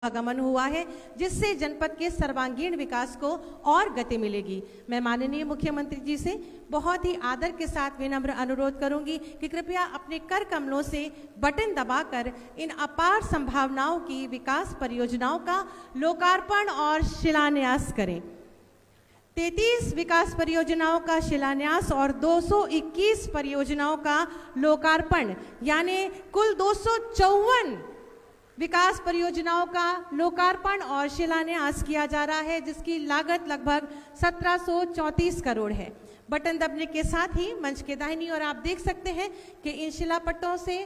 आगमन हुआ है, जिससे जनपद के सर्वांगीण विकास को और गति मिलेगी। मैं माननीय मुख्यमंत्री जी से बहुत ही आदर के साथ विनम्र अनुरोध करूंगी कि कृपया अपने कर कमलों से बटन दबाकर इन अपार संभावनाओं की विकास परियोजनाओं का लोकार्पण और शिलान्यास करें। 33 विकास परियोजनाओं का शिलान्यास और 221 परियोजनाओं का लोकार्पण, यानी कुल 254 विकास परियोजनाओं का लोकार्पण और शिलान्यास किया जा रहा है, जिसकी लागत लगभग 1734 करोड़ है। बटन दबने के साथ ही मंच के दाहिनी ओर आप देख सकते हैं कि इन शिलापट्टों से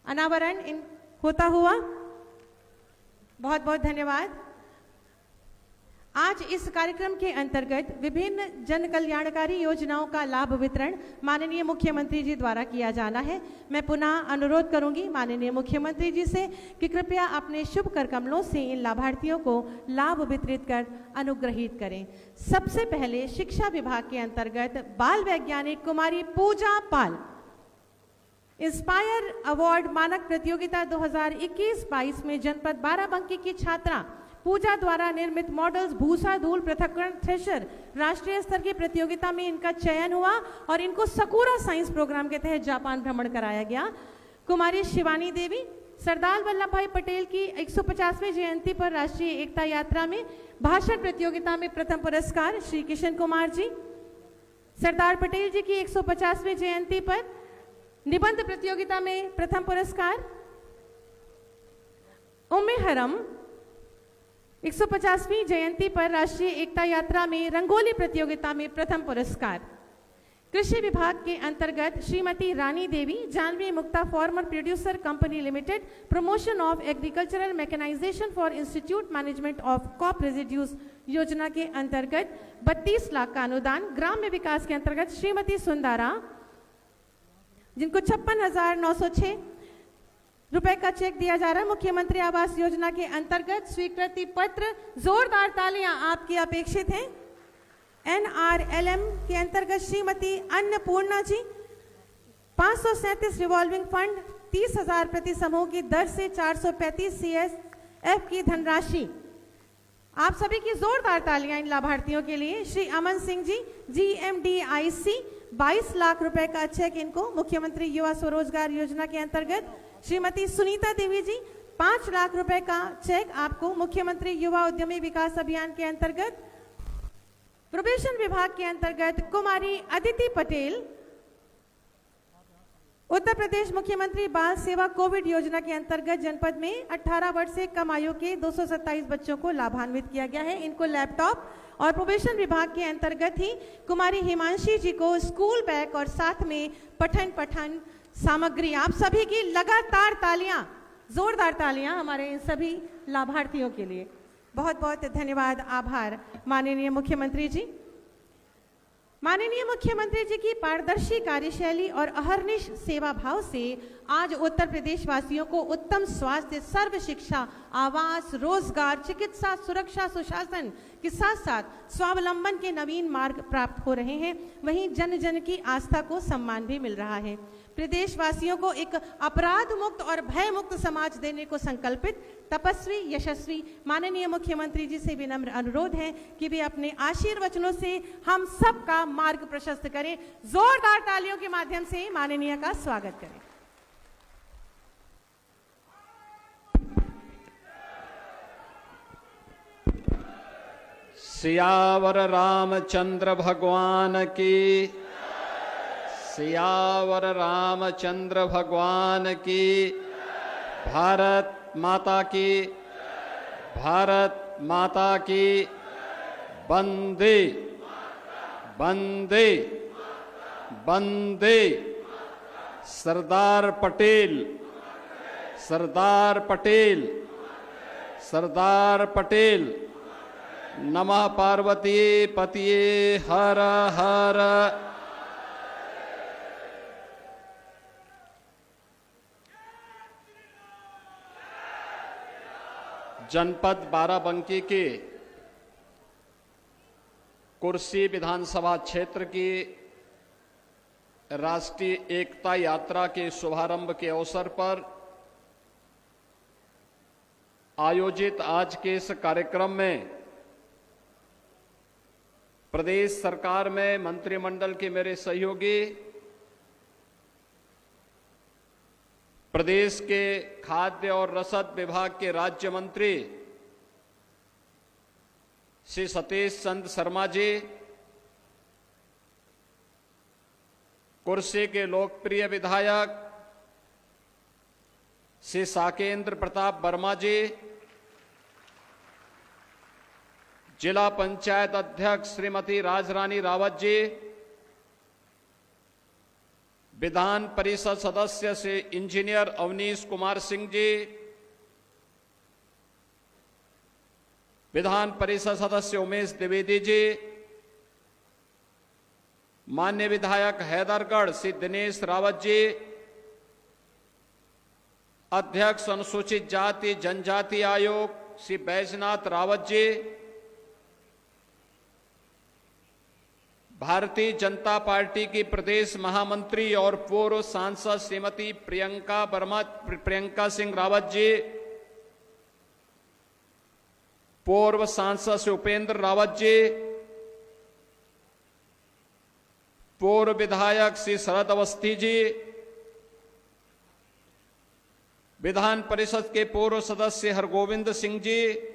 अनावरण होता हुआ। बहुत बहुत धन्यवाद। आज इस कार्यक्रम के अंतर्गत विभिन्न जन कल्याणकारी योजनाओं का लाभ वितरण माननीय मुख्यमंत्री जी द्वारा किया जाना है। मैं पुनः अनुरोध करूंगी माननीय मुख्यमंत्री जी से कि कृपया अपने शुभ कर कमलों से इन लाभार्थियों को लाभ वितरित कर अनुग्रहित करें। सबसे पहले शिक्षा विभाग के अंतर्गत बाल वैज्ञानिक कुमारी पूजा पाल इंस्पायर अवार्ड मानक प्रतियोगिता 2021-22 में जनपद बाराबंकी की छात्रा पूजा द्वारा निर्मित मॉडल्स भूसा धूल पृथक्करण थ्रेशर राष्ट्रीय स्तर की प्रतियोगिता में इनका चयन हुआ और इनको सकूरा साइंस प्रोग्राम के तहत जापान भ्रमण कराया गया। कुमारी शिवानी देवी सरदार वल्लभ भाई पटेल की 150वीं जयंती पर राष्ट्रीय एकता यात्रा में भाषण प्रतियोगिता में प्रथम पुरस्कार श्री किशन कुमार जी। सरदार पटेल जी की 150वीं जयंती पर निबंध प्रतियोगिता में प्रथम पुरस्कार। उम्मे हरम 150वीं जयंती पर राष्ट्रीय एकता यात्रा में रंगोली प्रतियोगिता में प्रथम पुरस्कार। कृषि विभाग के अंतर्गत Shrimati Rani Devi Janvi Mukta farmer producer company limited promotion of agricultural mechanization for institute management of crop residues योजना के अंतर्गत 32 लाख का अनुदान। ग्राम्य विकास के अंतर्गत श्रीमती सुंदरा जिनको 56,906 रुपए का चेक दिया जा रहा है। मुख्यमंत्री आवास योजना के अंतर्गत स्वीकृति पत्र, जोरदार तालियां आपकी अपेक्षित हैं। NRLM के अंतर्गत श्रीमती अन्नपूर्णा जी 537 रिवॉल्विंग फंड 30,000 प्रति समूह की दर से 435 CSF की धनराशि। आप सभी की जोरदार तालियां इन लाभार्थियों के लिए। श्री अमन सिंह जी GMDIC 22 लाख रुपए का चेक इनको मुख्यमंत्री युवा स्वरोजगार योजना के अंतर्गत। श्रीमती सुनीता देवी जी 5 लाख रुपए का चेक आपको मुख्यमंत्री युवा उद्यमी विकास अभियान के अंतर्गत। प्रोबेशन विभाग के अंतर्गत कुमारी अदिति पटेल उत्तर प्रदेश मुख्यमंत्री बाल सेवा कोविड योजना के अंतर्गत जनपद में 18 वर्ष से कम आयु के 227 बच्चों को लाभान्वित किया गया है। इनको लैपटॉप और प्रोबेशन विभाग के अंतर्गत ही कुमारी हिमांशी जी को स्कूल बैग और साथ में पठन सामग्री। आप सभी की लगातार तालियां, जोरदार तालियां हमारे इन सभी लाभार्थियों के लिए। बहुत बहुत धन्यवाद, आभार माननीय मुख्यमंत्री जी। माननीय मुख्यमंत्री जी की पारदर्शी कार्यशैली और अहर्निश सेवा भाव से आज उत्तर प्रदेश वासियों को उत्तम स्वास्थ्य, सर्व शिक्षा, आवास, रोजगार, चिकित्सा, सुरक्षा, सुशासन के साथ साथ स्वावलंबन के नवीन मार्ग प्राप्त हो रहे हैं। वहीं जन जन की आस्था को सम्मान भी मिल रहा है। प्रदेशवासियों को एक अपराध मुक्त और भय मुक्त समाज देने को संकल्पित तपस्वी यशस्वी माननीय मुख्यमंत्री जी से विनम्र अनुरोध है कि वे अपने आशीर्वचनों से हम सब का मार्ग प्रशस्त करें। जोरदार तालियों के माध्यम से माननीय का स्वागत करें। सियावर रामचंद्र भगवान की, सियावर रामचंद्र भगवान की। भारत माता की, भारत माता की। वंदे वंदे वंदे। सरदार पटेल, सरदार पटेल, सरदार पटेल। नमः पार्वती पतिये हर हर। जनपद बाराबंकी के कुर्सी विधानसभा क्षेत्र की राष्ट्रीय एकता यात्रा के शुभारंभ के अवसर पर आयोजित आज के इस कार्यक्रम में प्रदेश सरकार में मंत्रिमंडल के मेरे सहयोगी, प्रदेश के खाद्य और रसद विभाग के राज्य मंत्री श्री सतीश चंद्र शर्मा जी, कुर्सी के लोकप्रिय विधायक श्री साकेंद्र प्रताप वर्मा जी, जिला पंचायत अध्यक्ष श्रीमती राजरानी रावत जी, विधान परिषद सदस्य श्री इंजीनियर अवनीश कुमार सिंह जी, विधान परिषद सदस्य उमेश द्विवेदी जी, माननीय विधायक हैदरगढ़ श्री दिनेश रावत जी, अध्यक्ष अनुसूचित जाति जनजाति आयोग श्री बैजनाथ रावत जी, भारतीय जनता पार्टी की प्रदेश महामंत्री और पूर्व सांसद श्रीमती प्रियंका सिंह रावत जी, पूर्व सांसद श्री उपेंद्र रावत जी, पूर्व विधायक श्री शरद अवस्थी जी, विधान परिषद के पूर्व सदस्य हरगोविंद सिंह जी,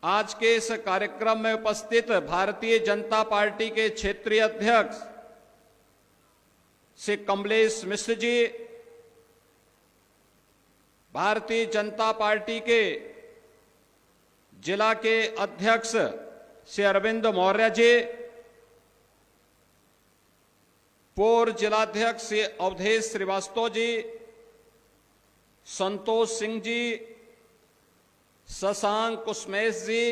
आज के इस कार्यक्रम में उपस्थित भारतीय जनता पार्टी के क्षेत्रीय अध्यक्ष श्री कमलेश मिश्र जी, भारतीय जनता पार्टी के जिला के अध्यक्ष श्री अरविंद मौर्य जी, पूर्व जिलाध्यक्ष श्री अवधेश श्रीवास्तव जी, संतोष सिंह जी, शशांक कुसमेश जी,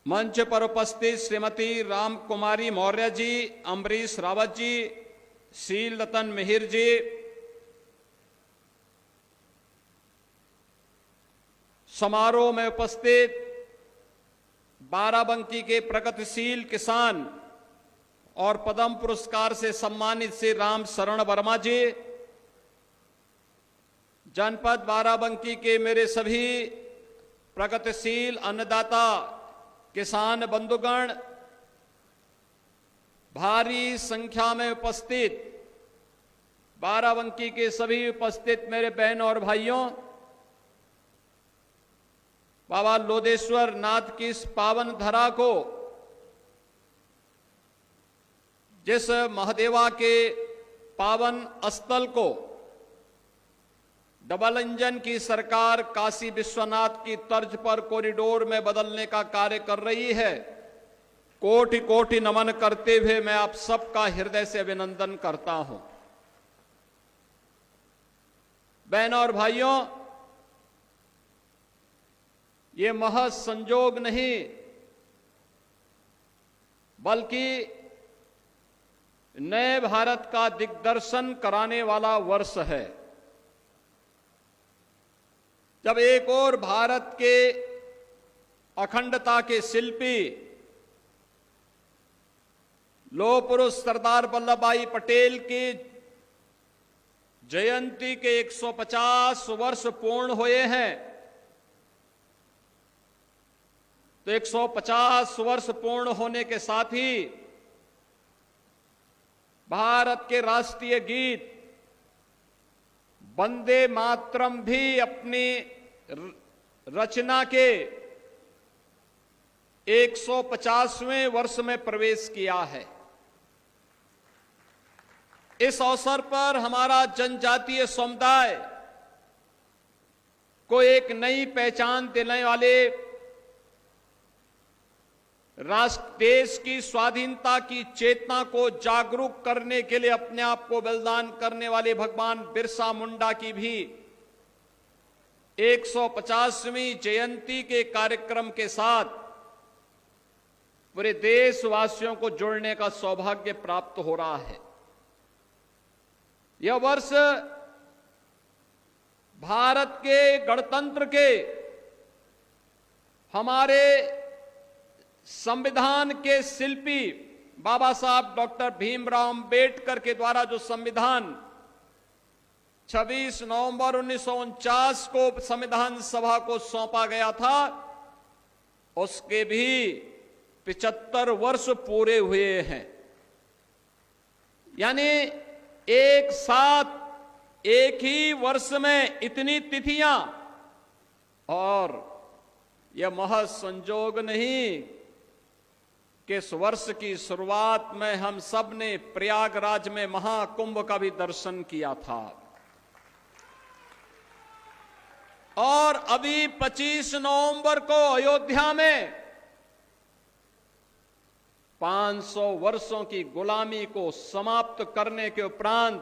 मंच पर उपस्थित श्रीमती राम कुमारी मौर्य जी, अम्बरीश रावत जी, शील रतन मिहिर जी, समारोह में उपस्थित बाराबंकी के प्रगतिशील किसान और पद्म पुरस्कार से सम्मानित श्री राम शरण वर्मा जी, जनपद बाराबंकी के मेरे सभी प्रगतिशील अन्नदाता किसान बंधुगण, भारी संख्या में उपस्थित बाराबंकी के सभी उपस्थित मेरे बहनों और भाइयों, बाबा लोदेश्वर नाथ की इस पावन धरा को, जिस महादेवा के पावन स्थल को डबल इंजन की सरकार काशी विश्वनाथ की तर्ज पर कॉरिडोर में बदलने का कार्य कर रही है, कोटि कोटि नमन करते हुए मैं आप सबका हृदय से अभिनंदन करता हूं। बहनों और भाइयों, ये महज संजोग नहीं बल्कि नए भारत का दिग्दर्शन कराने वाला वर्ष है, जब एक और भारत के अखंडता के शिल्पी लौह पुरुष सरदार वल्लभ भाई पटेल की जयंती के 150 वर्ष पूर्ण हुए हैं, तो 150 वर्ष पूर्ण होने के साथ ही भारत के राष्ट्रीय गीत वंदे मातरम भी अपनी रचना के 150वें वर्ष में प्रवेश किया है। इस अवसर पर हमारा जनजातीय समुदाय को एक नई पहचान देने वाले राष्ट्र देश की स्वाधीनता की चेतना को जागरूक करने के लिए अपने आप को बलिदान करने वाले भगवान बिरसा मुंडा की भी 150वीं जयंती के कार्यक्रम के साथ पूरे देशवासियों को जोड़ने का सौभाग्य प्राप्त हो रहा है। यह वर्ष भारत के गणतंत्र के हमारे संविधान के शिल्पी बाबा साहब डॉक्टर भीमराव अंबेडकर के द्वारा जो संविधान 26 नवंबर 1949 को संविधान सभा को सौंपा गया था, उसके भी 75 वर्ष पूरे हुए हैं। यानी एक साथ एक ही वर्ष में इतनी तिथियां, और यह महज संजोग नहीं कि इस वर्ष की शुरुआत में हम सब ने प्रयागराज में महाकुंभ का भी दर्शन किया था, और अभी 25 नवंबर को अयोध्या में 500 वर्षों की गुलामी को समाप्त करने के उपरांत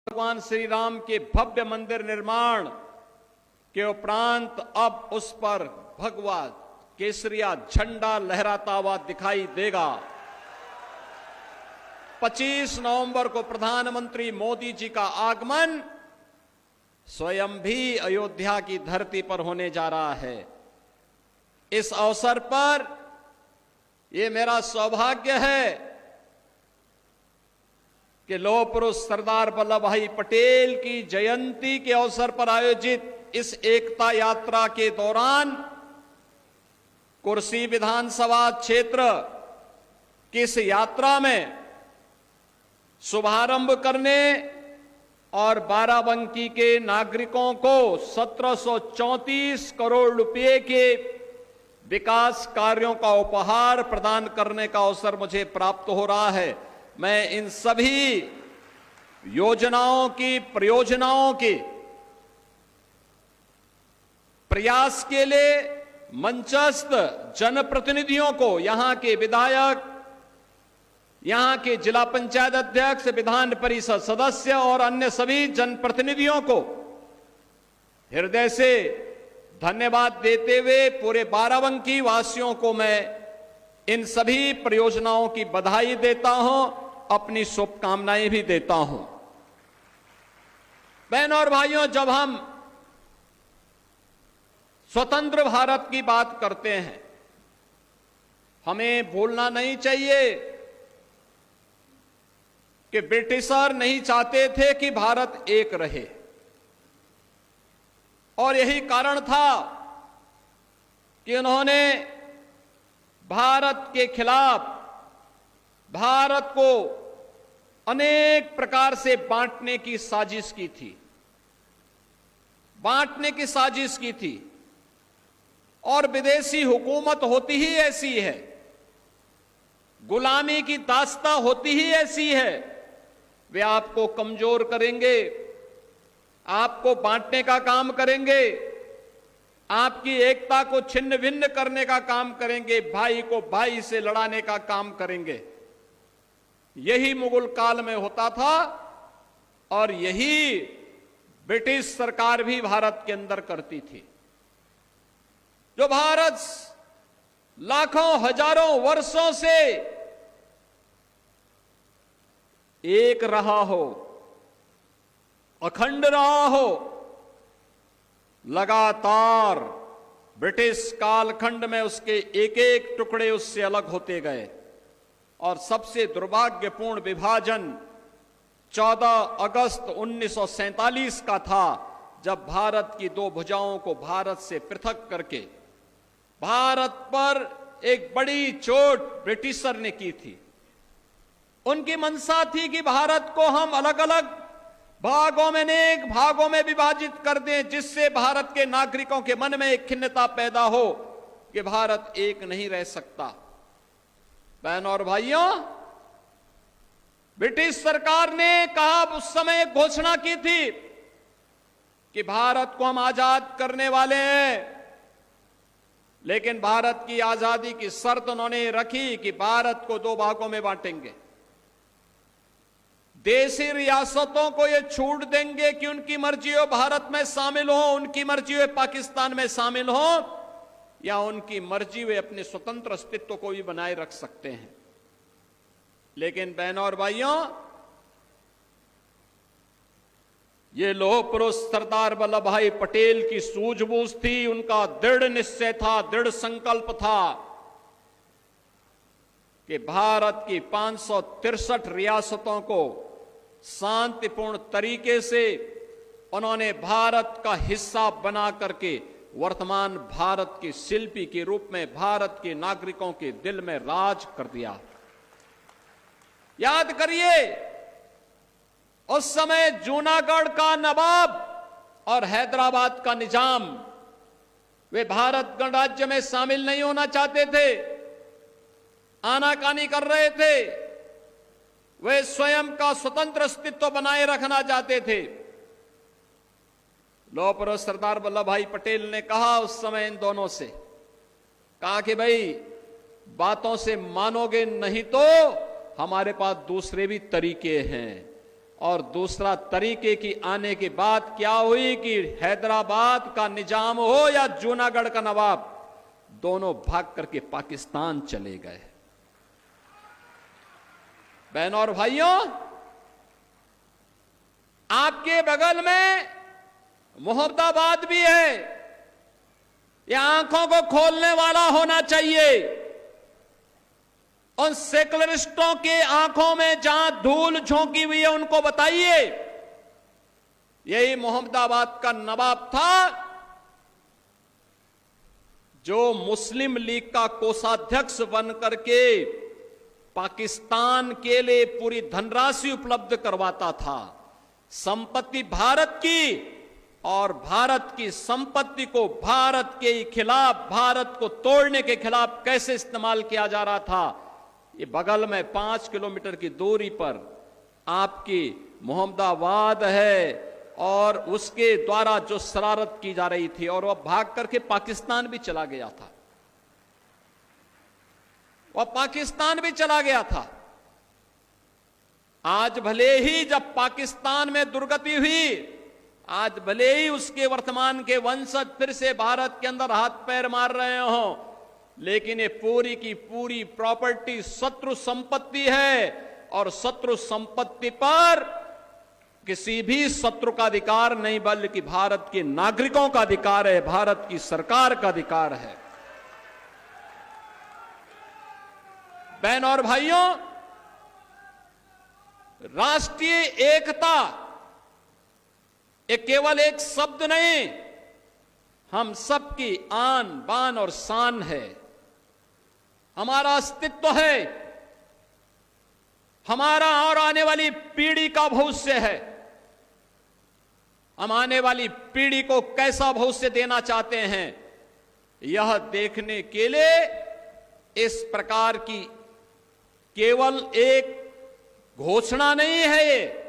भगवान श्री राम के भव्य मंदिर निर्माण के उपरांत अब उस पर भगवा केसरिया झंडा लहराता हुआ दिखाई देगा। 25 नवंबर को प्रधानमंत्री मोदी जी का आगमन स्वयं भी अयोध्या की धरती पर होने जा रहा है। इस अवसर पर यह मेरा सौभाग्य है कि लौह पुरुष सरदार वल्लभ भाई पटेल की जयंती के अवसर पर आयोजित इस एकता यात्रा के दौरान कुर्सी विधानसभा क्षेत्र की इस यात्रा में शुभारंभ करने और बाराबंकी के नागरिकों को 1734 करोड़ रुपए के विकास कार्यों का उपहार प्रदान करने का अवसर मुझे प्राप्त हो रहा है। मैं इन सभी योजनाओं की, परियोजनाओं के प्रयास के लिए मंचस्थ जनप्रतिनिधियों को, यहां के विधायक, यहां के जिला पंचायत अध्यक्ष, विधान परिषद सदस्य और अन्य सभी जनप्रतिनिधियों को हृदय से धन्यवाद देते हुए पूरे बाराबंकी वासियों को मैं इन सभी परियोजनाओं की बधाई देता हूं, अपनी शुभकामनाएं भी देता हूं। बहनों और भाइयों, जब हम स्वतंत्र भारत की बात करते हैं, हमें भूलना नहीं चाहिए कि ब्रिटिशर नहीं चाहते थे कि भारत एक रहे, और यही कारण था कि उन्होंने भारत के खिलाफ भारत को अनेक प्रकार से बांटने की साजिश की थी, बांटने की साजिश की थी। और विदेशी हुकूमत होती ही ऐसी है, गुलामी की दास्ता होती ही ऐसी है। वे आपको कमजोर करेंगे, आपको बांटने का काम करेंगे, आपकी एकता को छिन्न भिन्न करने का काम करेंगे, भाई को भाई से लड़ाने का काम करेंगे। यही मुगल काल में होता था, और यही ब्रिटिश सरकार भी भारत के अंदर करती थी। जो भारत लाखों हजारों वर्षों से एक रहा हो, अखंड रहा हो, लगातार ब्रिटिश कालखंड में उसके एक एक टुकड़े उससे अलग होते गए, और सबसे दुर्भाग्यपूर्ण विभाजन 14 अगस्त 1947 का था, जब भारत की दो भुजाओं को भारत से पृथक करके भारत पर एक बड़ी चोट ब्रिटिशर ने की थी। उनकी मंशा थी कि भारत को हम अलग अलग भागों में, अनेक भागों में विभाजित कर दें, जिससे भारत के नागरिकों के मन में एक खिन्नता पैदा हो कि भारत एक नहीं रह सकता। बहनों और भाइयों, ब्रिटिश सरकार ने कहा, उस समय घोषणा की थी कि भारत को हम आजाद करने वाले हैं, लेकिन भारत की आजादी की शर्त उन्होंने रखी कि भारत को दो भागों में बांटेंगे। देशी रियासतों को ये छूट देंगे कि उनकी मर्जी हो भारत में शामिल हो, उनकी मर्जी हो पाकिस्तान में शामिल हो, या उनकी मर्जी वे अपने स्वतंत्र अस्तित्व को भी बनाए रख सकते हैं। लेकिन बहनों और भाइयों, ये लौह पुरुष सरदार वल्लभ भाई पटेल की सूझबूझ थी, उनका दृढ़ निश्चय था, दृढ़ संकल्प था कि भारत की 563 रियासतों को शांतिपूर्ण तरीके से उन्होंने भारत का हिस्सा बना करके वर्तमान भारत के शिल्पी के रूप में भारत के नागरिकों के दिल में राज कर दिया। याद करिए, उस समय जूनागढ़ का नवाब और हैदराबाद का निजाम वे भारत गणराज्य में शामिल नहीं होना चाहते थे, आनाकानी कर रहे थे। वे स्वयं का स्वतंत्र अस्तित्व बनाए रखना चाहते थे। लौह पुरुष सरदार वल्लभ भाई पटेल ने कहा उस समय इन दोनों से, कहा कि भाई बातों से मानोगे नहीं तो हमारे पास दूसरे भी तरीके हैं। और दूसरा तरीके की आने के बाद क्या हुई कि हैदराबाद का निजाम हो या जूनागढ़ का नवाब, दोनों भाग करके पाकिस्तान चले गए। बहनों और भाइयों, आपके बगल में मोहम्मदाबाद भी है। यह आंखों को खोलने वाला होना चाहिए। उन सेकुलरिस्टों के आंखों में जहां धूल झोंकी हुई है उनको बताइए, यही मोहम्मदाबाद का नवाब था जो मुस्लिम लीग का कोषाध्यक्ष बन करके पाकिस्तान के लिए पूरी धनराशि उपलब्ध करवाता था। संपत्ति भारत की, और भारत की संपत्ति को भारत के खिलाफ, भारत को तोड़ने के खिलाफ कैसे इस्तेमाल किया जा रहा था। ये बगल में 5 किलोमीटर की दूरी पर आपकी मोहम्मदाबाद है, और उसके द्वारा जो शरारत की जा रही थी, और वह भाग करके पाकिस्तान भी चला गया था। वह पाकिस्तान भी चला गया था। आज भले ही जब पाकिस्तान में दुर्गति हुई, आज भले ही उसके वर्तमान के वंशज फिर से भारत के अंदर हाथ पैर मार रहे हों, लेकिन ये पूरी की पूरी प्रॉपर्टी शत्रु संपत्ति है, और शत्रु संपत्ति पर किसी भी शत्रु का अधिकार नहीं, बल्कि भारत के नागरिकों का अधिकार है, भारत की सरकार का अधिकार है। बहनों और भाइयों, राष्ट्रीय एकता ये केवल एक शब्द नहीं, हम सबकी आन बान और शान है, हमारा अस्तित्व है, हमारा और आने वाली पीढ़ी का भविष्य है। हम आने वाली पीढ़ी को कैसा भविष्य देना चाहते हैं, यह देखने के लिए इस प्रकार की केवल एक घोषणा नहीं है,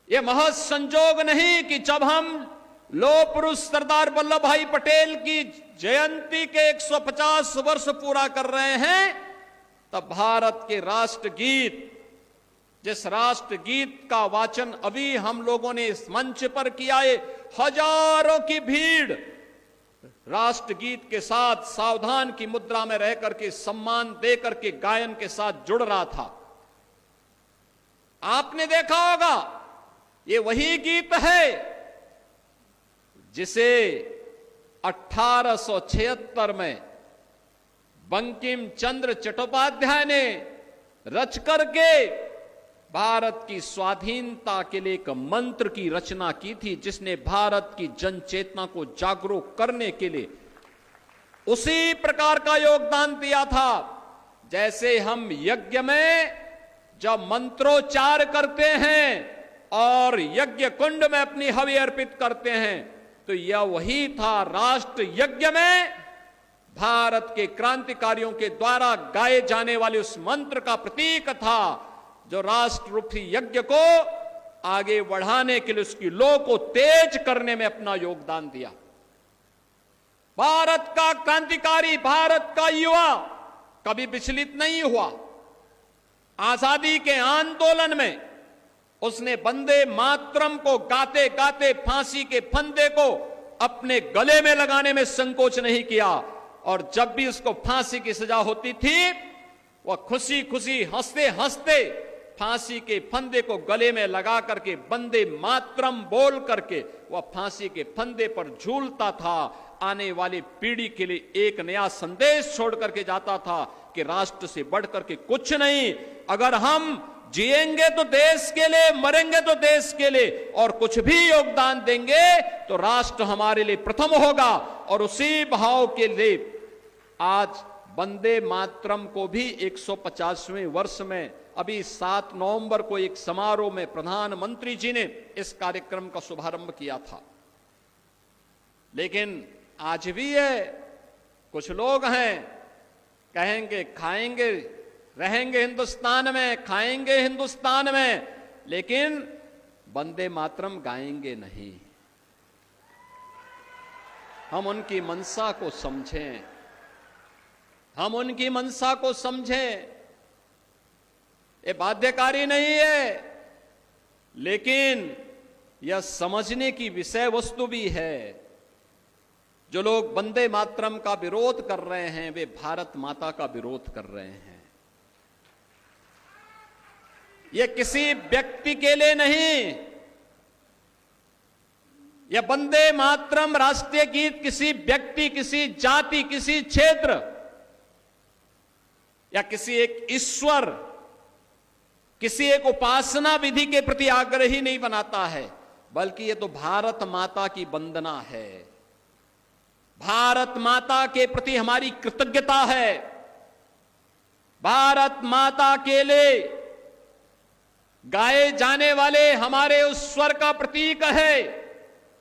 ये महज संजोग नहीं कि जब हम लौह पुरुष सरदार वल्लभ भाई पटेल की जयंती के 150 वर्ष पूरा कर रहे हैं, तब भारत के राष्ट्रगीत, जिस राष्ट्रगीत का वाचन अभी हम लोगों ने इस मंच पर किया है, हजारों की भीड़ राष्ट्रगीत के साथ सावधान की मुद्रा में रह करके सम्मान दे करके गायन के साथ जुड़ रहा था। आपने देखा होगा, ये वही गीत है जिसे 1876 में बंकिम चंद्र चट्टोपाध्याय ने रच करके भारत की स्वाधीनता के लिए एक मंत्र की रचना की थी, जिसने भारत की जन चेतना को जागरूक करने के लिए उसी प्रकार का योगदान दिया था। जैसे हम यज्ञ में जब मंत्रोच्चार करते हैं और यज्ञ कुंड में अपनी हवि अर्पित करते हैं, तो यह वही था। राष्ट्र यज्ञ में भारत के क्रांतिकारियों के द्वारा गाए जाने वाले उस मंत्र का प्रतीक था, जो राष्ट्र रूपी यज्ञ को आगे बढ़ाने के लिए, उसकी लौ को तेज करने में अपना योगदान दिया। भारत का क्रांतिकारी, भारत का युवा कभी विचलित नहीं हुआ। आजादी के आंदोलन में उसने वंदे मातरम को गाते गाते फांसी के फंदे को अपने गले में लगाने में संकोच नहीं किया, और जब भी उसको फांसी की सजा होती थी, वह खुशी खुशी हंसते हंसते फांसी के फंदे को गले में लगा करके वंदे मातरम बोल करके वह फांसी के फंदे पर झूलता था। आने वाली पीढ़ी के लिए एक नया संदेश छोड़ करके जाता था कि राष्ट्र से बढ़कर के कुछ नहीं। अगर हम जिएंगे तो देश के लिए, मरेंगे तो देश के लिए, और कुछ भी योगदान देंगे तो राष्ट्र हमारे लिए प्रथम होगा। और उसी भाव के लिए आज वंदे मातरम को भी 150वें वर्ष में अभी 7 नवंबर को एक समारोह में प्रधानमंत्री जी ने इस कार्यक्रम का शुभारंभ किया था। लेकिन आज भी है, कुछ लोग हैं कहेंगे खाएंगे, रहेंगे हिंदुस्तान में, खाएंगे हिंदुस्तान में, लेकिन वंदे मातरम गाएंगे नहीं। हम उनकी मंशा को समझें, हम उनकी मंशा को समझें। ये बाध्यकारी नहीं है, लेकिन यह समझने की विषय वस्तु भी है। जो लोग वंदे मातरम का विरोध कर रहे हैं वे भारत माता का विरोध कर रहे हैं। यह किसी व्यक्ति के लिए नहीं, यह वंदे मातरम राष्ट्रीय गीत किसी व्यक्ति, किसी जाति, किसी क्षेत्र या किसी एक ईश्वर, किसी एक उपासना विधि के प्रति आग्रही नहीं बनाता है, बल्कि यह तो भारत माता की वंदना है। भारत माता के प्रति हमारी कृतज्ञता है। भारत माता के लिए गाए जाने वाले हमारे उस स्वर का प्रतीक है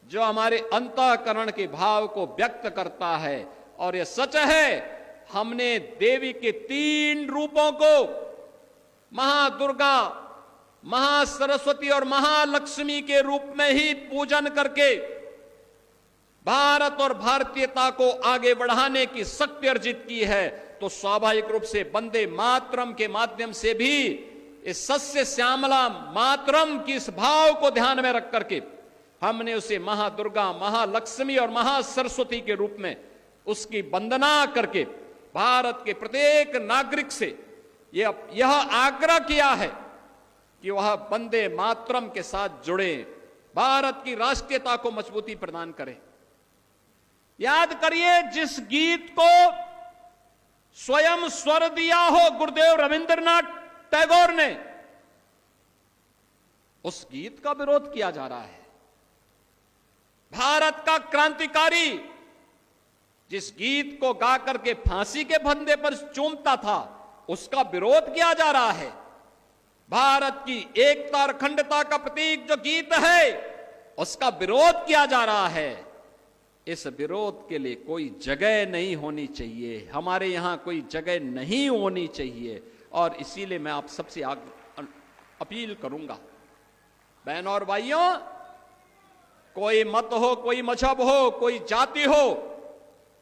जो हमारे अंतःकरण के भाव को व्यक्त करता है। और यह सच है, हमने देवी के 3 रूपों को, महादुर्गा, महासरस्वती और महालक्ष्मी के रूप में ही पूजन करके भारत और भारतीयता को आगे बढ़ाने की शक्ति अर्जित की है। तो स्वाभाविक रूप से वंदे मातरम के माध्यम से भी इस सस्य श्यामला मातरम की इस भाव को ध्यान में रख करके हमने उसे महादुर्गा, महालक्ष्मी और महासरस्वती के रूप में उसकी वंदना करके भारत के प्रत्येक नागरिक से यह आग्रह किया है कि वह वंदे मातरम के साथ जुड़े, भारत की राष्ट्रीयता को मजबूती प्रदान करें। याद करिए, जिस गीत को स्वयं स्वर दिया हो गुरुदेव रविंद्रनाथ टैगोर ने, उस गीत का विरोध किया जा रहा है। भारत का क्रांतिकारी जिस गीत को गा करके फांसी के फंदे पर चूमता था, उसका विरोध किया जा रहा है। भारत की एकता और अखंडता का प्रतीक जो गीत है, उसका विरोध किया जा रहा है। इस विरोध के लिए कोई जगह नहीं होनी चाहिए, हमारे यहां कोई जगह नहीं होनी चाहिए। और इसीलिए मैं आप सबसे अपील करूंगा, बहनों और भाइयों, कोई मत हो, कोई मजहब हो, कोई जाति हो,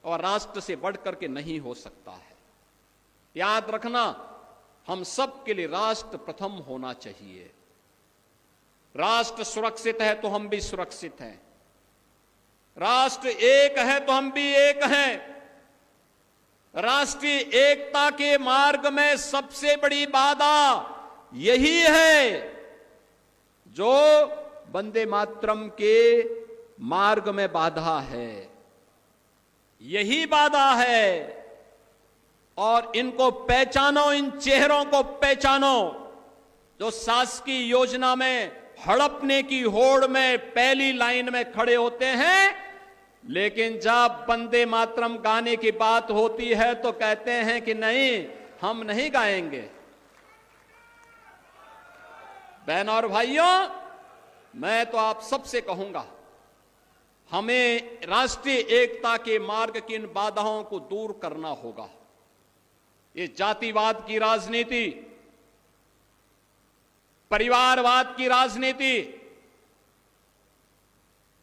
और राष्ट्र से बढ़कर के नहीं हो सकता है। याद रखना, हम सब के लिए राष्ट्र प्रथम होना चाहिए। राष्ट्र सुरक्षित है तो हम भी सुरक्षित हैं। राष्ट्र एक है तो हम भी एक हैं। राष्ट्रीय एकता के मार्ग में सबसे बड़ी बाधा यही है जो वंदे मातरम के मार्ग में बाधा है, यही बाधा है। और इनको पहचानो, इन चेहरों को पहचानो जो शासकीय योजना में हड़पने की होड़ में पहली लाइन में खड़े होते हैं, लेकिन जब वंदे मातरम गाने की बात होती है तो कहते हैं कि नहीं, हम नहीं गाएंगे। बहनों और भाइयों, मैं तो आप सबसे कहूंगा, हमें राष्ट्रीय एकता के मार्ग की इन बाधाओं को दूर करना होगा। ये जातिवाद की राजनीति, परिवारवाद की राजनीति,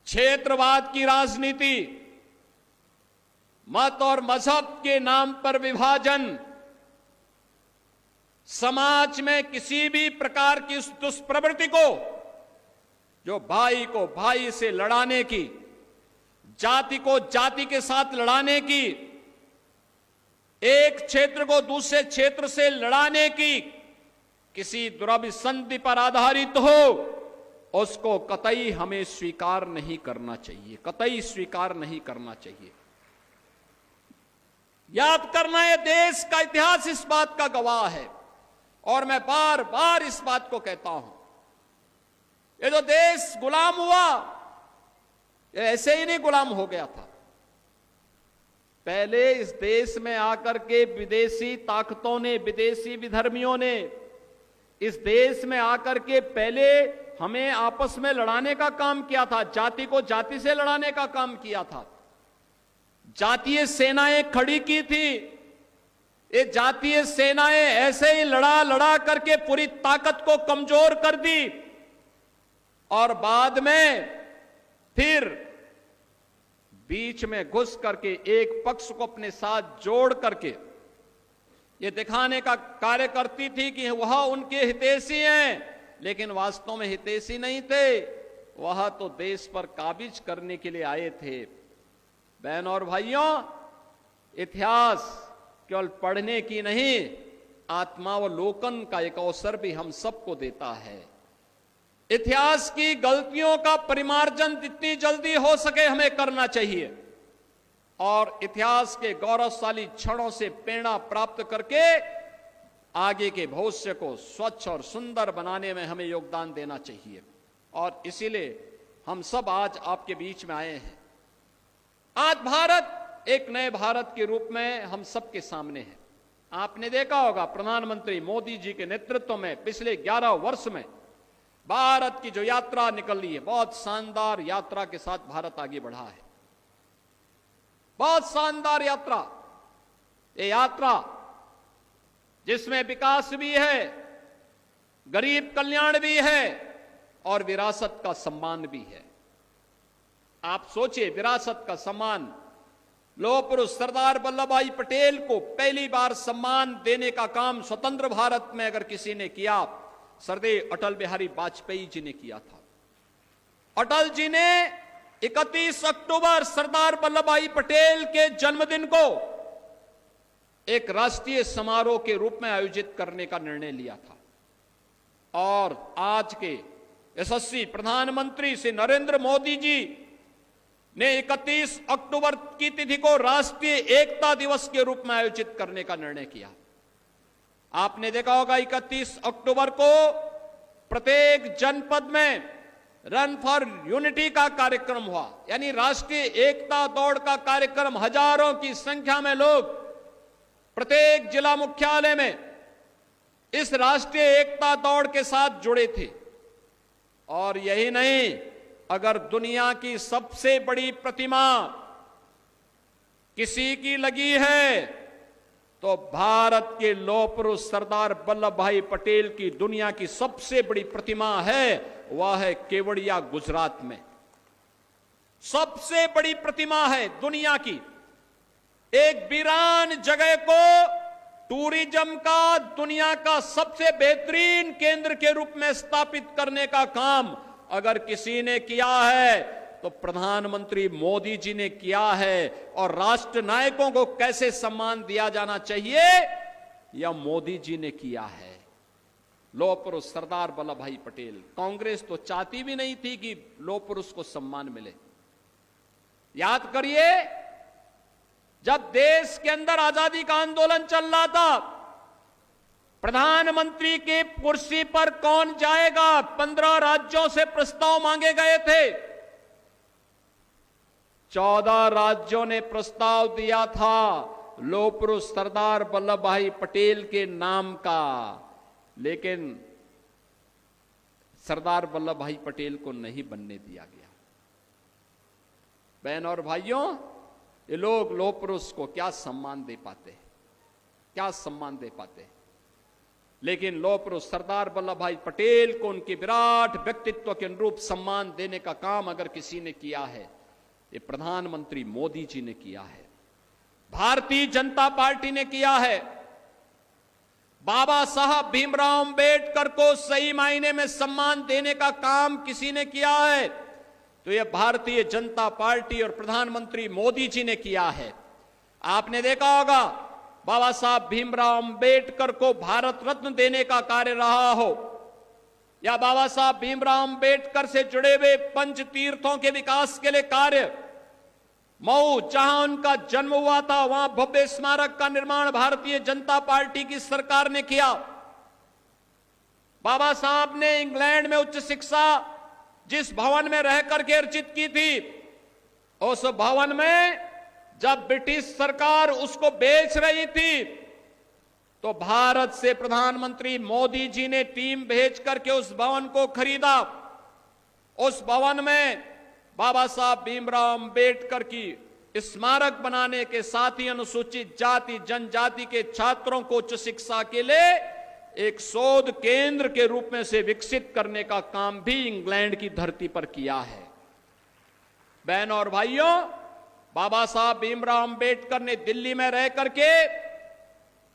क्षेत्रवाद की राजनीति, मत और मजहब के नाम पर विभाजन, समाज में किसी भी प्रकार की उस दुष्प्रवृत्ति को जो भाई को भाई से लड़ाने की, जाति को जाति के साथ लड़ाने की, एक क्षेत्र को दूसरे क्षेत्र से लड़ाने की, किसी दुराभिसंधि पर आधारित हो, उसको कतई हमें स्वीकार नहीं करना चाहिए, कतई स्वीकार नहीं करना चाहिए। याद करना, ये देश का इतिहास इस बात का गवाह है। और मैं बार बार इस बात को कहता हूं, ये जो देश गुलाम हुआ, ये ऐसे ही नहीं गुलाम हो गया था। पहले इस देश में आकर के विदेशी ताकतों ने, विदेशी विधर्मियों ने इस देश में आकर के पहले हमें आपस में लड़ाने का काम किया था, जाति को जाति से लड़ाने का काम किया था। जातीय सेनाएं खड़ी की थी। ये जातीय सेनाएं ऐसे ही लड़ा करके पूरी ताकत को कमजोर कर दी और बाद में फिर बीच में घुस करके एक पक्ष को अपने साथ जोड़ करके ये दिखाने का कार्य करती थी कि वह उनके हितैषी हैं, लेकिन वास्तव में हितैषी नहीं थे। वह तो देश पर काबिज करने के लिए आए थे। बहन और भाइयों, इतिहास केवल पढ़ने की नहीं, आत्मावलोकन का एक अवसर भी हम सबको देता है। इतिहास की गलतियों का परिमार्जन जितनी जल्दी हो सके हमें करना चाहिए और इतिहास के गौरवशाली क्षणों से प्रेरणा प्राप्त करके आगे के भविष्य को स्वच्छ और सुंदर बनाने में हमें योगदान देना चाहिए। और इसीलिए हम सब आज आपके बीच में आए हैं। आज भारत एक नए भारत के रूप में हम सबके सामने है। आपने देखा होगा, प्रधानमंत्री मोदी जी के नेतृत्व में पिछले 11 वर्ष में भारत की जो यात्रा निकल रही है, बहुत शानदार यात्रा के साथ भारत आगे बढ़ा है। बहुत शानदार यात्रा, ये यात्रा जिसमें विकास भी है, गरीब कल्याण भी है और विरासत का सम्मान भी है। आप सोचिए, विरासत का सम्मान, लौह पुरुष सरदार वल्लभ भाई पटेल को पहली बार सम्मान देने का काम स्वतंत्र भारत में अगर किसी ने किया, सरदेव अटल बिहारी वाजपेयी जी ने किया था। अटल जी ने 31 अक्टूबर सरदार वल्लभ भाई पटेल के जन्मदिन को एक राष्ट्रीय समारोह के रूप में आयोजित करने का निर्णय लिया था। और आज के यशस्वी प्रधानमंत्री श्री नरेंद्र मोदी जी ने 31 अक्टूबर की तिथि को राष्ट्रीय एकता दिवस के रूप में आयोजित करने का निर्णय किया। आपने देखा होगा, 31 अक्टूबर को प्रत्येक जनपद में रन फॉर यूनिटी का कार्यक्रम हुआ, यानी राष्ट्रीय एकता दौड़ का कार्यक्रम। हजारों की संख्या में लोग प्रत्येक जिला मुख्यालय में इस राष्ट्रीय एकता दौड़ के साथ जुड़े थे। और यही नहीं, अगर दुनिया की सबसे बड़ी प्रतिमा किसी की लगी है तो भारत के लौह पुरुष सरदार वल्लभ भाई पटेल की दुनिया की सबसे बड़ी प्रतिमा है, वह है केवड़िया गुजरात में। सबसे बड़ी प्रतिमा है दुनिया की। एक वीरान जगह को टूरिज्म का दुनिया का सबसे बेहतरीन केंद्र के रूप में स्थापित करने का काम अगर किसी ने किया है तो प्रधानमंत्री मोदी जी ने किया है। और राष्ट्र नायकों को कैसे सम्मान दिया जाना चाहिए, यह मोदी जी ने किया है। लौह पुरुष सरदार वल्लभ भाई पटेल, कांग्रेस तो चाहती भी नहीं थी कि लौह पुरुष को सम्मान मिले। याद करिए, जब देश के अंदर आजादी का आंदोलन चल रहा था, प्रधानमंत्री की कुर्सी पर कौन जाएगा, 15 राज्यों से प्रस्ताव मांगे गए थे। 14 राज्यों ने प्रस्ताव दिया था लौह पुरुष सरदार वल्लभ भाई पटेल के नाम का, लेकिन सरदार वल्लभ भाई पटेल को नहीं बनने दिया गया। बहन और भाइयों, ये लोग लौह पुरुष को क्या सम्मान दे पाते हैं, क्या सम्मान दे पाते हैं। लेकिन लौह पुरुष सरदार वल्लभ भाई पटेल को उनके विराट व्यक्तित्व के अनुरूप सम्मान देने का काम अगर किसी ने किया है, ये प्रधानमंत्री मोदी जी ने किया है, भारतीय जनता पार्टी ने किया है। बाबा साहब भीमराव अंबेडकर को सही मायने में सम्मान देने का काम किसी ने किया है तो यह भारतीय जनता पार्टी और प्रधानमंत्री मोदी जी ने किया है। आपने देखा होगा, बाबा साहब भीमराव अंबेडकर को भारत रत्न देने का कार्य रहा हो, या बाबा साहब भीमराव अंबेडकर से जुड़े हुए पंच तीर्थों के विकास के लिए कार्य, मऊ, जहां उनका जन्म हुआ था, वहां भव्य स्मारक का निर्माण भारतीय जनता पार्टी की सरकार ने किया। बाबा साहब ने इंग्लैंड में उच्च शिक्षा जिस भवन में रह करके अर्जित की थी, उस भवन में जब ब्रिटिश सरकार उसको बेच रही थी, तो भारत से प्रधानमंत्री मोदी जी ने टीम भेज करके उस भवन को खरीदा। उस भवन में बाबा साहब भीमराव अंबेडकर की स्मारक बनाने के साथ ही अनुसूचित जाति जनजाति के छात्रों को उच्च शिक्षा के लिए एक शोध केंद्र के रूप में से विकसित करने का काम भी इंग्लैंड की धरती पर किया है। बहनों और भाइयों, बाबा साहब भीमराव अंबेडकर ने दिल्ली में रह करके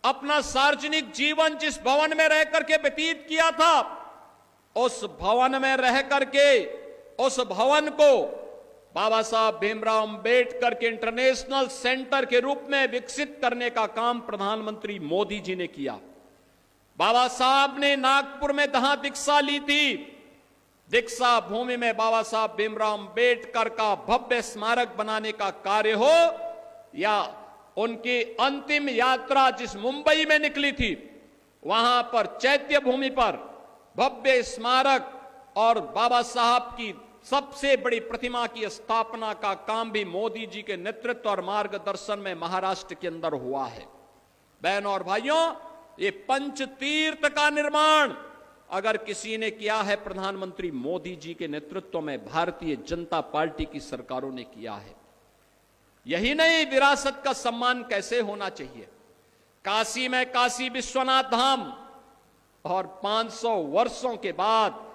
अपना सार्वजनिक जीवन जिस भवन में रह करके व्यतीत किया था, उस भवन में रह करके उस भवन को बाबा साहब भीमराव अंबेडकर के इंटरनेशनल सेंटर के रूप में विकसित करने का काम प्रधानमंत्री मोदी जी ने किया। बाबा साहब ने नागपुर में जहां दीक्षा ली थी, दीक्षा भूमि में बाबा साहब भीमराव अंबेडकर का भव्य स्मारक बनाने का कार्य हो, या उनकी अंतिम यात्रा जिस मुंबई में निकली थी, वहां पर चैत्य भूमि पर भव्य स्मारक और बाबा साहब की सबसे बड़ी प्रतिमा की स्थापना का काम भी मोदी जी के नेतृत्व और मार्गदर्शन में महाराष्ट्र के अंदर हुआ है। बहनों और भाइयों, ये पंचतीर्थ का निर्माण अगर किसी ने किया है, प्रधानमंत्री मोदी जी के नेतृत्व में भारतीय जनता पार्टी की सरकारों ने किया है। यही नहीं, विरासत का सम्मान कैसे होना चाहिए। काशी में काशी विश्वनाथ धाम और 500 वर्षों के बाद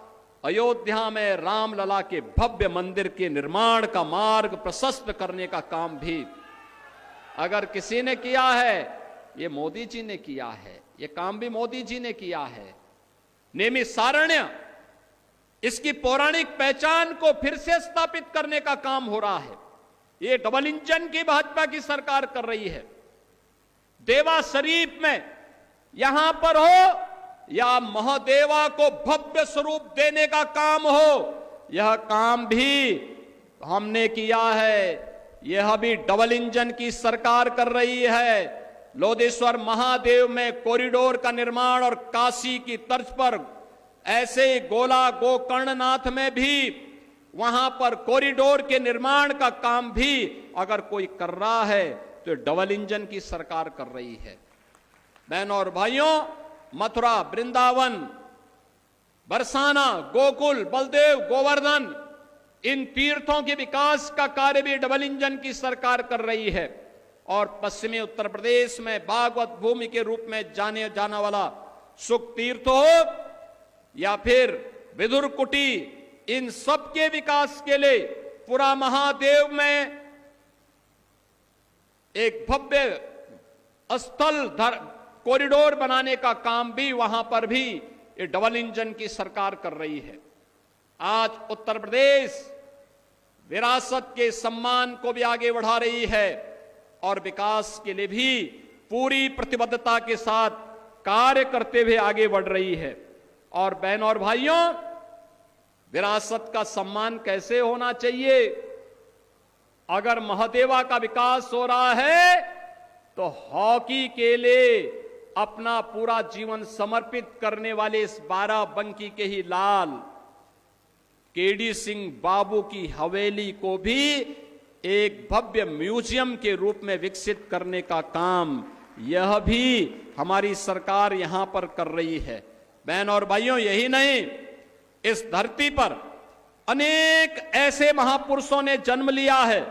अयोध्या में रामलला के भव्य मंदिर के निर्माण का मार्ग प्रशस्त करने का काम भी अगर किसी ने किया है, ये मोदी जी ने किया है। ये काम भी मोदी जी ने किया है। नैमिषारण्य, इसकी पौराणिक पहचान को फिर से स्थापित करने का काम हो रहा है। ये डबल इंजन की भाजपा की सरकार कर रही है। देवा शरीफ में यहां पर हो या महादेवा को भव्य स्वरूप देने का काम हो, यह काम भी हमने किया है। यह भी डबल इंजन की सरकार कर रही है। लोधेश्वर महादेव में कॉरिडोर का निर्माण और काशी की तर्ज पर ऐसे गोला गोकर्णनाथ में भी वहां पर कॉरिडोर के निर्माण का काम भी अगर कोई कर रहा है तो डबल इंजन की सरकार कर रही है। बहनों और भाइयों, मथुरा, वृंदावन, बरसाना, गोकुल, बलदेव, गोवर्धन, इन तीर्थों के विकास का कार्य भी डबल इंजन की सरकार कर रही है। और पश्चिमी उत्तर प्रदेश में भागवत भूमि के रूप में जाने जाना वाला सुख तीर्थ हो या फिर विदुर कुटी, इन सब के विकास के लिए पूरा महादेव में एक भव्य स्थल कॉरिडोर बनाने का काम भी वहां पर भी ये डबल इंजन की सरकार कर रही है। आज उत्तर प्रदेश विरासत के सम्मान को भी आगे बढ़ा रही है और विकास के लिए भी पूरी प्रतिबद्धता के साथ कार्य करते हुए आगे बढ़ रही है। और बहनों और भाइयों, विरासत का सम्मान कैसे होना चाहिए? अगर महादेवा का विकास हो रहा है तो हॉकी के लिए अपना पूरा जीवन समर्पित करने वाले इस बाराबंकी के ही लाल केडी सिंह बाबू की हवेली को भी एक भव्य म्यूजियम के रूप में विकसित करने का काम यह भी हमारी सरकार यहां पर कर रही है। बहन और भाइयों, यही नहीं, इस धरती पर अनेक ऐसे महापुरुषों ने जन्म लिया है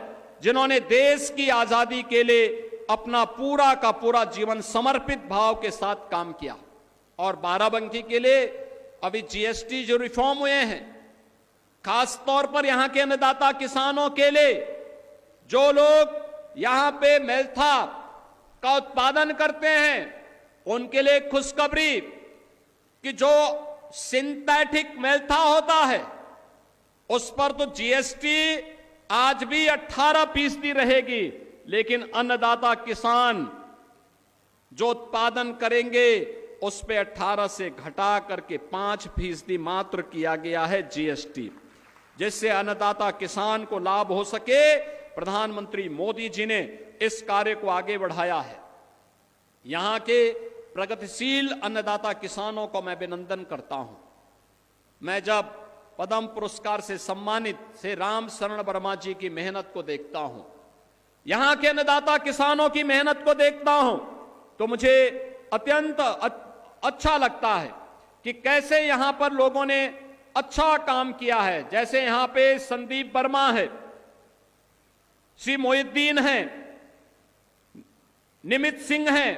जिन्होंने देश की आजादी के लिए अपना पूरा का पूरा जीवन समर्पित भाव के साथ काम किया। और बाराबंकी के लिए अभी जीएसटी जो रिफॉर्म हुए हैं, खास तौर पर यहां के अन्नदाता किसानों के लिए, जो लोग यहां पे मेल्था का उत्पादन करते हैं, उनके लिए खुशखबरी कि जो सिंथेटिक मेल्था होता है उस पर तो जीएसटी आज भी 18% रहेगी, लेकिन अन्नदाता किसान जो उत्पादन करेंगे उस पे 18 से घटा करके 5% मात्र किया गया है जीएसटी, जिससे अन्नदाता किसान को लाभ हो सके प्रधानमंत्री मोदी जी ने इस कार्य को आगे बढ़ाया है। यहां के प्रगतिशील अन्नदाता किसानों को मैं अभिनंदन करता हूं। मैं जब पद्म पुरस्कार से सम्मानित श्री राम शरण वर्मा जी की मेहनत को देखता हूं, यहां के अन्नदाता किसानों की मेहनत को देखता हूं, तो मुझे अत्यंत अच्छा लगता है कि कैसे यहां पर लोगों ने अच्छा काम किया है। जैसे यहां पे संदीप वर्मा है, श्री मोहिद्दीन हैं, निमित सिंह हैं,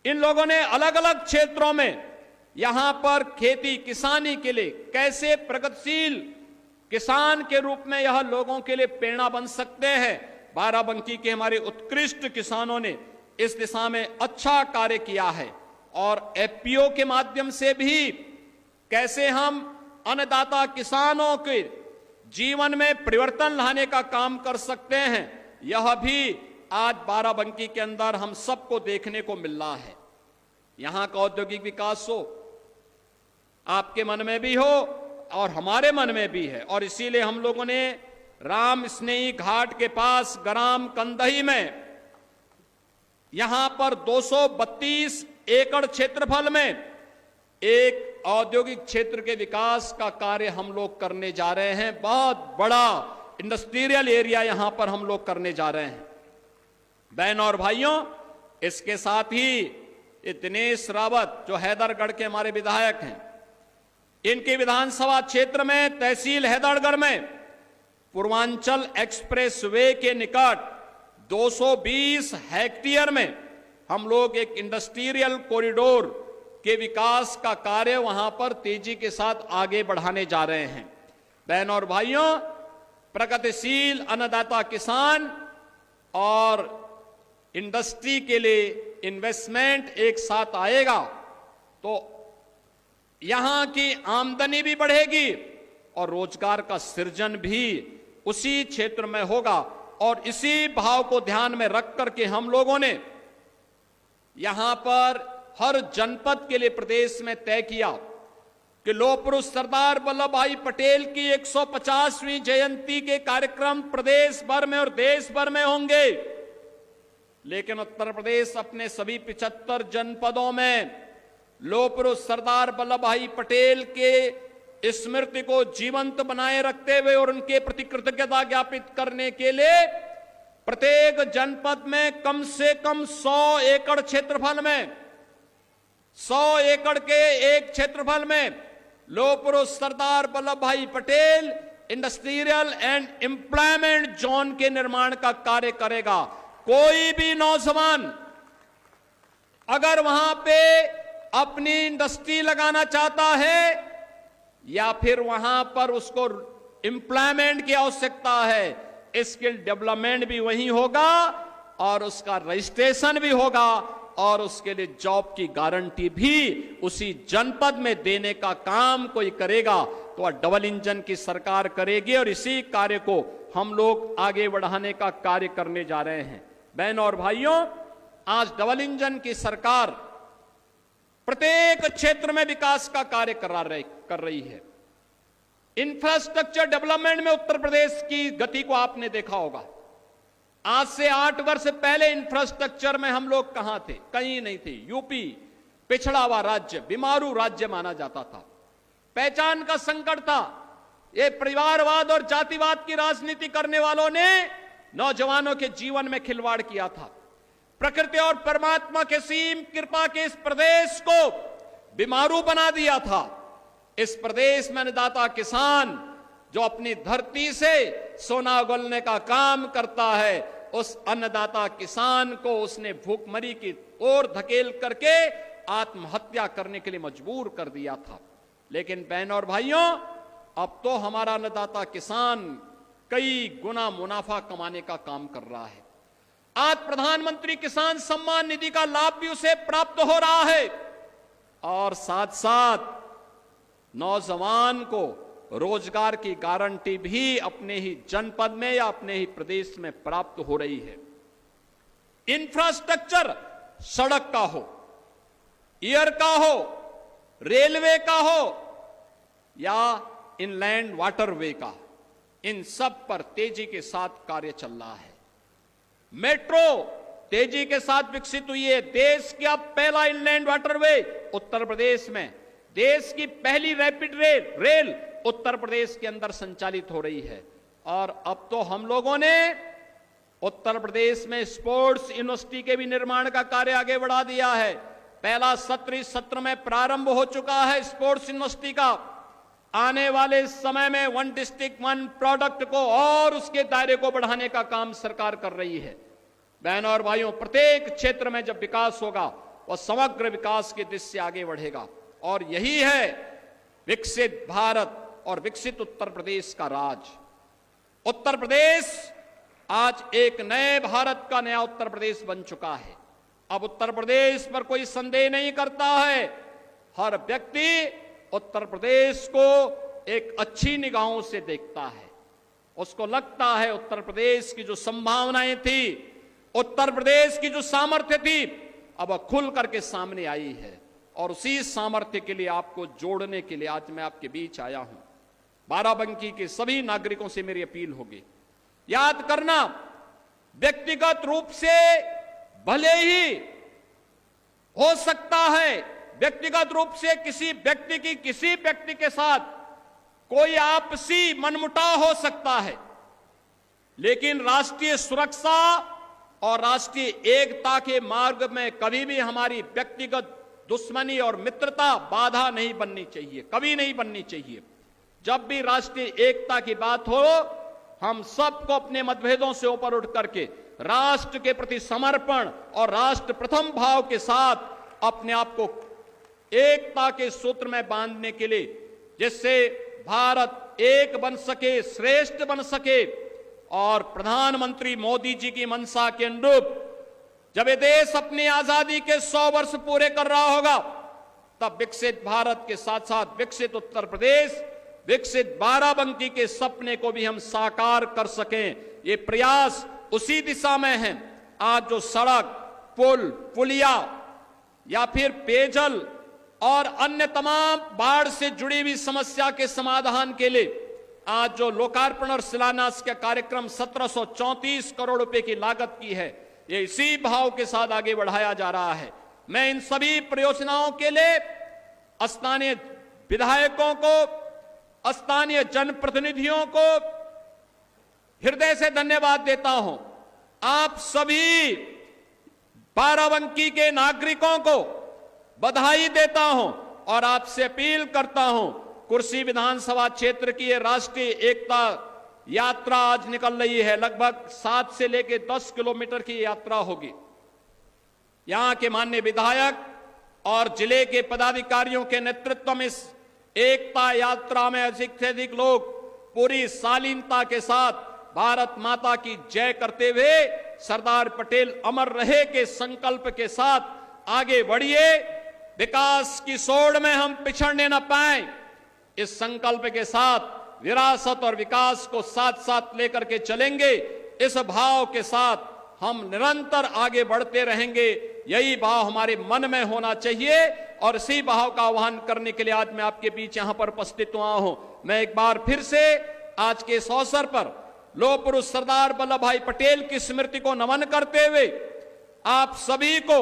इन लोगों ने अलग अलग क्षेत्रों में यहां पर खेती किसानी के लिए कैसे प्रगतिशील किसान के रूप में यह लोगों के लिए प्रेरणा बन सकते हैं। बाराबंकी के हमारे उत्कृष्ट किसानों ने इस दिशा में अच्छा कार्य किया है और एफपीओ के माध्यम से भी कैसे हम अन्नदाता किसानों के जीवन में परिवर्तन लाने का काम कर सकते हैं, यह भी आज बाराबंकी के अंदर हम सबको देखने को मिल रहा है। यहां का औद्योगिक विकास हो, आपके मन में भी हो और हमारे मन में भी है, और इसीलिए हम लोगों ने राम स्नेही घाट के पास ग्राम कंदही में यहां पर 232 एकड़ क्षेत्रफल में एक औद्योगिक क्षेत्र के विकास का कार्य हम लोग करने जा रहे हैं। बहुत बड़ा इंडस्ट्रियल एरिया यहां पर हम लोग करने जा रहे हैं। बहनों और भाइयों, इसके साथ ही ये दिनेश रावत जो हैदरगढ़ के हमारे विधायक हैं, इनके विधानसभा क्षेत्र में तहसील हैदरगढ़ में पूर्वांचल एक्सप्रेस वे के निकट 220 हेक्टेयर में हम लोग एक इंडस्ट्रियल कॉरिडोर के विकास का कार्य वहां पर तेजी के साथ आगे बढ़ाने जा रहे हैं। बहनों और भाइयों, प्रगतिशील अन्नदाता किसान और इंडस्ट्री के लिए इन्वेस्टमेंट एक साथ आएगा तो यहां की आमदनी भी बढ़ेगी और रोजगार का सृजन भी उसी क्षेत्र में होगा। और इसी भाव को ध्यान में रख करके हम लोगों ने यहां पर हर जनपद के लिए प्रदेश में तय किया कि लौह पुरुष सरदार वल्लभ भाई पटेल की 150वीं जयंती के कार्यक्रम प्रदेश भर में और देश भर में होंगे, लेकिन उत्तर प्रदेश अपने सभी 75 जनपदों में लौह पुरुष सरदार वल्लभ भाई पटेल के स्मृति को जीवंत बनाए रखते हुए और उनके प्रति कृतज्ञता ज्ञापित करने के लिए प्रत्येक जनपद में कम से कम 100 एकड़ क्षेत्रफल में 100 एकड़ के एक क्षेत्रफल में लौह पुरुष सरदार वल्लभ भाई Patel industrial and employment zone के निर्माण का कार्य करेगा। कोई भी नौजवान अगर वहां पे अपनी इंडस्ट्री लगाना चाहता है या फिर वहां पर उसको एम्प्लॉयमेंट की आवश्यकता है, स्किल डेवलपमेंट भी वहीं होगा और उसका रजिस्ट्रेशन भी होगा और उसके लिए जॉब की गारंटी भी उसी जनपद में देने का काम कोई करेगा तो डबल इंजन की सरकार करेगी और इसी कार्य को हम लोग आगे बढ़ाने का कार्य करने जा रहे हैं। बहनों और भाइयों, आज डबल इंजन की सरकार प्रत्येक क्षेत्र में विकास का कार्य कर रही है। इंफ्रास्ट्रक्चर डेवलपमेंट में उत्तर प्रदेश की गति को आपने देखा होगा। आज से 8 वर्ष पहले इंफ्रास्ट्रक्चर में हम लोग कहां थे? कहीं नहीं थे। यूपी पिछड़ा हुआ राज्य, बीमारू राज्य माना जाता था। पहचान का संकट था। ये परिवारवाद और जातिवाद की राजनीति करने वालों ने नौजवानों के जीवन में खिलवाड़ किया था। प्रकृति और परमात्मा के सीम कृपा के इस प्रदेश को बीमारू बना दिया था। इस प्रदेश में अन्नदाता किसान जो अपनी धरती से सोना उगलने का काम करता है, उस अन्नदाता किसान को उसने भूखमरी की ओर धकेल करके आत्महत्या करने के लिए मजबूर कर दिया था। लेकिन बहनों और भाइयों, अब तो हमारा अन्नदाता किसान कई गुना मुनाफा कमाने का काम कर रहा है। आज प्रधानमंत्री किसान सम्मान निधि का लाभ भी उसे प्राप्त हो रहा है और साथ साथ नौजवान को रोजगार की गारंटी भी अपने ही जनपद में या अपने ही प्रदेश में प्राप्त हो रही है। इंफ्रास्ट्रक्चर सड़क का हो, एयर का हो, रेलवे का हो या इनलैंड वाटरवे का, इन सब पर तेजी के साथ कार्य चल रहा है। मेट्रो तेजी के साथ विकसित हुई है। देश का पहला इनलैंड वाटरवे उत्तर प्रदेश में, देश की पहली रैपिड रेल उत्तर प्रदेश के अंदर संचालित हो रही है। और अब तो हम लोगों ने उत्तर प्रदेश में स्पोर्ट्स यूनिवर्सिटी के भी निर्माण का कार्य आगे बढ़ा दिया है। पहला सत्र इस सत्र में प्रारंभ हो चुका है स्पोर्ट्स यूनिवर्सिटी का। आने वाले समय में 1 डिस्ट्रिक्ट 1 प्रोडक्ट को और उसके दायरे को बढ़ाने का काम सरकार कर रही है। बहनों और भाइयों, प्रत्येक क्षेत्र में जब विकास होगा वह समग्र विकास की दिशा से आगे बढ़ेगा। और यही है विकसित भारत और विकसित उत्तर प्रदेश का राज। उत्तर प्रदेश आज एक नए भारत का नया उत्तर प्रदेश बन चुका है। अब उत्तर प्रदेश पर कोई संदेह नहीं करता है। हर व्यक्ति उत्तर प्रदेश को एक अच्छी निगाहों से देखता है। उसको लगता है उत्तर प्रदेश की जो संभावनाएं थी, उत्तर प्रदेश की जो सामर्थ्य थी, अब वह खुल करके सामने आई है। और उसी सामर्थ्य के लिए आपको जोड़ने के लिए आज मैं आपके बीच आया हूं। बाराबंकी के सभी नागरिकों से मेरी अपील होगी, याद करना, व्यक्तिगत रूप से भले ही हो सकता है व्यक्तिगत रूप से किसी व्यक्ति के साथ कोई आपसी मनमुटाव हो सकता है, लेकिन राष्ट्रीय सुरक्षा और राष्ट्रीय एकता के मार्ग में कभी भी हमारी व्यक्तिगत दुश्मनी और मित्रता बाधा नहीं बननी चाहिए, कभी नहीं बननी चाहिए। जब भी राष्ट्रीय एकता की बात हो, हम सबको अपने मतभेदों से ऊपर उठ करके राष्ट्र के प्रति समर्पण और राष्ट्र प्रथम भाव के साथ अपने आप को एकता के सूत्र में बांधने के लिए, जिससे भारत एक बन सके, श्रेष्ठ बन सके। और प्रधानमंत्री मोदी जी की मंशा के अनुरूप जब ये देश अपनी आजादी के 100 वर्ष पूरे कर रहा होगा, तब विकसित भारत के साथ साथ विकसित उत्तर प्रदेश, विकसित बाराबंकी के सपने को भी हम साकार कर सकें, ये प्रयास उसी दिशा में है। आज जो सड़क, पुल, पुलिया या फिर पेयजल और अन्य तमाम बाढ़ से जुड़ी हुई समस्या के समाधान के लिए आज जो लोकार्पण और शिलान्यास का कार्यक्रम 1734 करोड़ रुपए की लागत की है, ये इसी भाव के साथ आगे बढ़ाया जा रहा है। मैं इन सभी परियोजनाओं के लिए स्थानीय विधायकों को, स्थानीय जनप्रतिनिधियों को हृदय से धन्यवाद देता हूं। आप सभी बाराबंकी के नागरिकों को बधाई देता हूं और आपसे अपील करता हूं, कुर्सी विधानसभा क्षेत्र की ये राष्ट्रीय एकता यात्रा आज निकल रही है। लगभग 7 से लेकर 10 किलोमीटर की यात्रा होगी। यहां के माननीय विधायक और जिले के पदाधिकारियों के नेतृत्व में इस एकता यात्रा में अधिक से अधिक लोग पूरी शालीनता के साथ भारत माता की जय करते हुए सरदार पटेल अमर रहे के संकल्प के साथ आगे बढ़िए। विकास की सोड़ में हम पिछड़ने न पाए, इस संकल्प के साथ विरासत और विकास को साथ साथ लेकर के चलेंगे। इस भाव के साथ हम निरंतर आगे बढ़ते रहेंगे। यही भाव हमारे मन में होना चाहिए और इसी भाव का आह्वान करने के लिए आज मैं आपके बीच यहां पर उपस्थित हुआ हूं। मैं एक बार फिर से आज के इस अवसर पर लौह पुरुष सरदार वल्लभ भाई पटेल की स्मृति को नमन करते हुए आप सभी को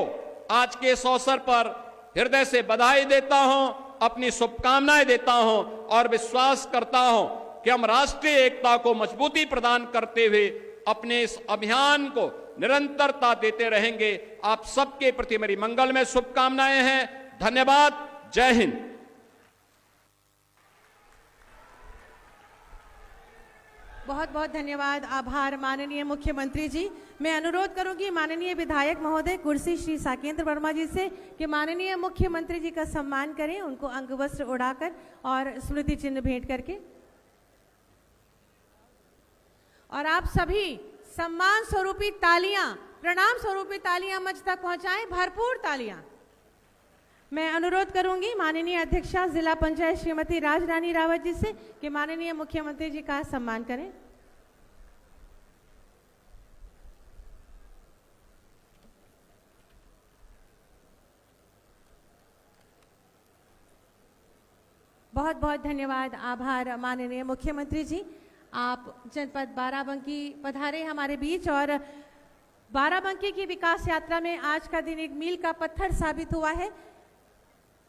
आज के इस अवसर पर हृदय से बधाई देता हूं, अपनी शुभकामनाएं देता हूं और विश्वास करता हूं कि हम राष्ट्रीय एकता को मजबूती प्रदान करते हुए अपने इस अभियान को निरंतरता देते रहेंगे। आप सबके प्रति मेरी मंगलमय शुभकामनाएं हैं। धन्यवाद। जय हिंद। बहुत बहुत धन्यवाद, आभार माननीय मुख्यमंत्री जी। मैं अनुरोध करूंगी माननीय विधायक महोदय कुर्सी श्री साकेंद्र वर्मा जी से कि माननीय मुख्यमंत्री जी का सम्मान करें, उनको अंगवस्त्र उड़ाकर और स्मृति चिन्ह भेंट करके। और आप सभी सम्मान स्वरूपी तालियां, प्रणाम स्वरूपी तालियां मंच तक पहुंचाएं, भरपूर तालियां। मैं अनुरोध करूंगी माननीय अध्यक्षा जिला पंचायत श्रीमती राजरानी रावत जी से कि माननीय मुख्यमंत्री जी का सम्मान करें। बहुत बहुत धन्यवाद, आभार माननीय मुख्यमंत्री जी। आप जनपद बाराबंकी पधारे हमारे बीच और बाराबंकी की विकास यात्रा में आज का दिन एक मील का पत्थर साबित हुआ है।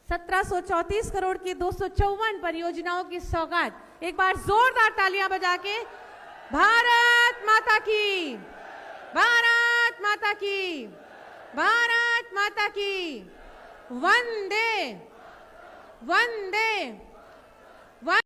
1734 करोड़ की 254 परियोजनाओं की सौगात। एक बार जोरदार तालियां बजा के भारत माता की, भारत माता की, भारत माता की, वंदे वंदे वंदे।